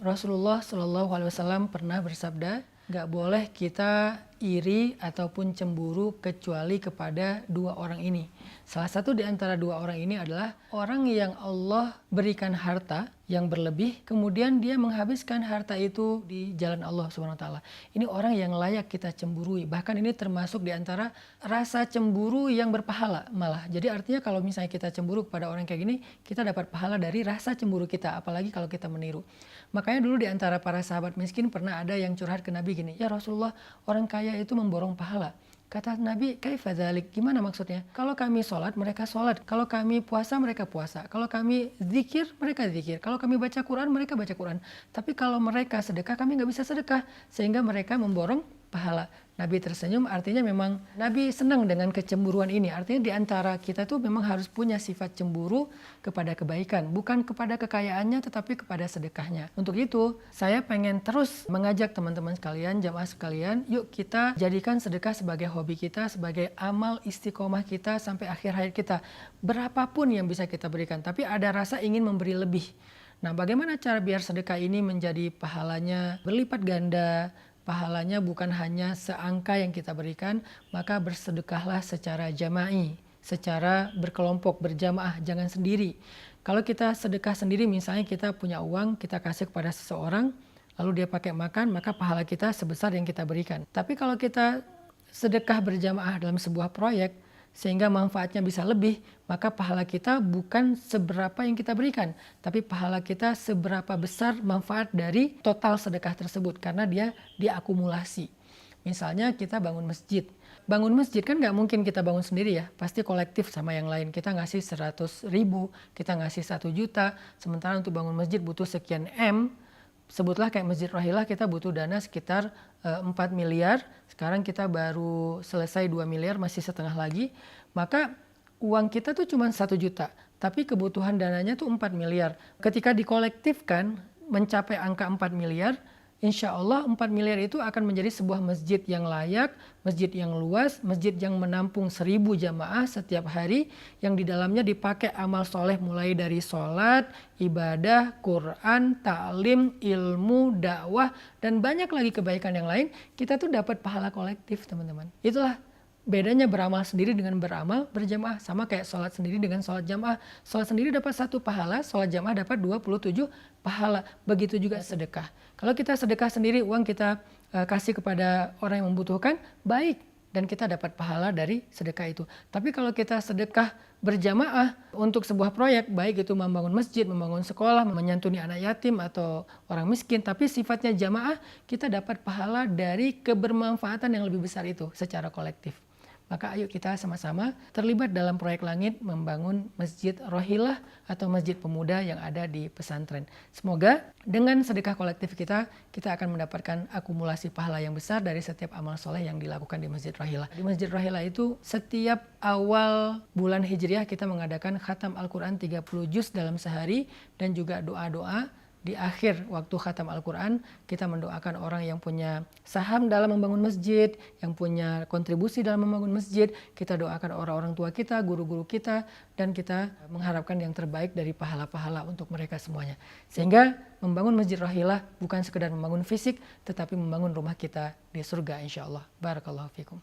Rasulullah Shallallahu Alaihi Wasallam pernah bersabda, nggak boleh kita iri ataupun cemburu kecuali kepada dua orang ini. Salah satu di antara dua orang ini adalah orang yang Allah berikan harta yang berlebih, kemudian dia menghabiskan harta itu di jalan Allah Subhanahu Wa Taala. Ini orang yang layak kita cemburui. Bahkan ini termasuk di antara rasa cemburu yang berpahala malah. Jadi artinya kalau misalnya kita cemburu kepada orang kayak gini, kita dapat pahala dari rasa cemburu kita, apalagi kalau kita meniru. Makanya dulu di antara para sahabat miskin pernah ada yang curhat ke Nabi gini, ya Rasulullah, orang kaya itu memborong pahala. Kata Nabi, kaifa dzalik? Gimana maksudnya? Kalau kami sholat, mereka sholat. Kalau kami puasa, mereka puasa. Kalau kami zikir, mereka zikir. Kalau kami baca Quran, mereka baca Quran. Tapi kalau mereka sedekah, kami nggak bisa sedekah. Sehingga mereka memborong pahala. Nabi tersenyum, artinya memang Nabi senang dengan kecemburuan ini. Artinya di antara kita tuh memang harus punya sifat cemburu kepada kebaikan. Bukan kepada kekayaannya, tetapi kepada sedekahnya. Untuk itu, saya pengen terus mengajak teman-teman sekalian, jamaah sekalian, yuk kita jadikan sedekah sebagai hobi kita, sebagai amal istiqomah kita sampai akhir hayat kita. Berapapun yang bisa kita berikan, tapi ada rasa ingin memberi lebih. Nah, bagaimana cara biar sedekah ini menjadi pahalanya berlipat ganda, pahalanya bukan hanya seangka yang kita berikan, maka bersedekahlah secara jama'i, secara berkelompok, berjamaah, jangan sendiri. Kalau kita sedekah sendiri, misalnya kita punya uang, kita kasih kepada seseorang, lalu dia pakai makan, maka pahala kita sebesar yang kita berikan. Tapi kalau kita sedekah berjamaah dalam sebuah proyek, sehingga manfaatnya bisa lebih, maka pahala kita bukan seberapa yang kita berikan, tapi pahala kita seberapa besar manfaat dari total sedekah tersebut, karena dia diakumulasi. Misalnya kita bangun masjid. Bangun masjid kan nggak mungkin kita bangun sendiri ya, pasti kolektif sama yang lain. Kita ngasih 100.000, kita ngasih 1 juta, sementara untuk bangun masjid butuh sekian M. Sebutlah kayak Masjid Rohilah, kita butuh dana sekitar 4 miliar, sekarang kita baru selesai 2 miliar, masih setengah lagi, maka uang kita tuh cuma 1 juta, tapi kebutuhan dananya tuh 4 miliar. Ketika dikolektifkan mencapai angka 4 miliar, insya Allah 4 miliar itu akan menjadi sebuah masjid yang layak, masjid yang luas, masjid yang menampung 1.000 jamaah setiap hari, yang di dalamnya dipakai amal soleh mulai dari sholat, ibadah, Quran, ta'lim, ilmu, dakwah, dan banyak lagi kebaikan yang lain. Kita tuh dapat pahala kolektif, teman-teman. Itulah bedanya beramal sendiri dengan beramal berjamaah. Sama kayak sholat sendiri dengan sholat jamaah. Sholat sendiri dapat 1 pahala, sholat jamaah dapat 27 pahala. Begitu juga sedekah. Kalau kita sedekah sendiri, uang kita kasih kepada orang yang membutuhkan, baik. Dan kita dapat pahala dari sedekah itu. Tapi kalau kita sedekah berjamaah untuk sebuah proyek, baik itu membangun masjid, membangun sekolah, menyantuni anak yatim atau orang miskin, tapi sifatnya jamaah, kita dapat pahala dari kebermanfaatan yang lebih besar itu secara kolektif. Maka ayo kita sama-sama terlibat dalam proyek langit membangun Masjid Rohilah atau Masjid Pemuda yang ada di pesantren. Semoga dengan sedekah kolektif kita akan mendapatkan akumulasi pahala yang besar dari setiap amal soleh yang dilakukan di Masjid Rohilah. Di Masjid Rohilah itu setiap awal bulan Hijriah kita mengadakan khatam Al-Quran 30 juz dalam sehari dan juga doa-doa. Di akhir waktu khatam Al-Quran, kita mendoakan orang yang punya saham dalam membangun masjid, yang punya kontribusi dalam membangun masjid. Kita doakan orang-orang tua kita, guru-guru kita, dan kita mengharapkan yang terbaik dari pahala-pahala untuk mereka semuanya. Sehingga membangun Masjid Rohilah bukan sekedar membangun fisik, tetapi membangun rumah kita di surga insya Allah. Barakallahu fikum.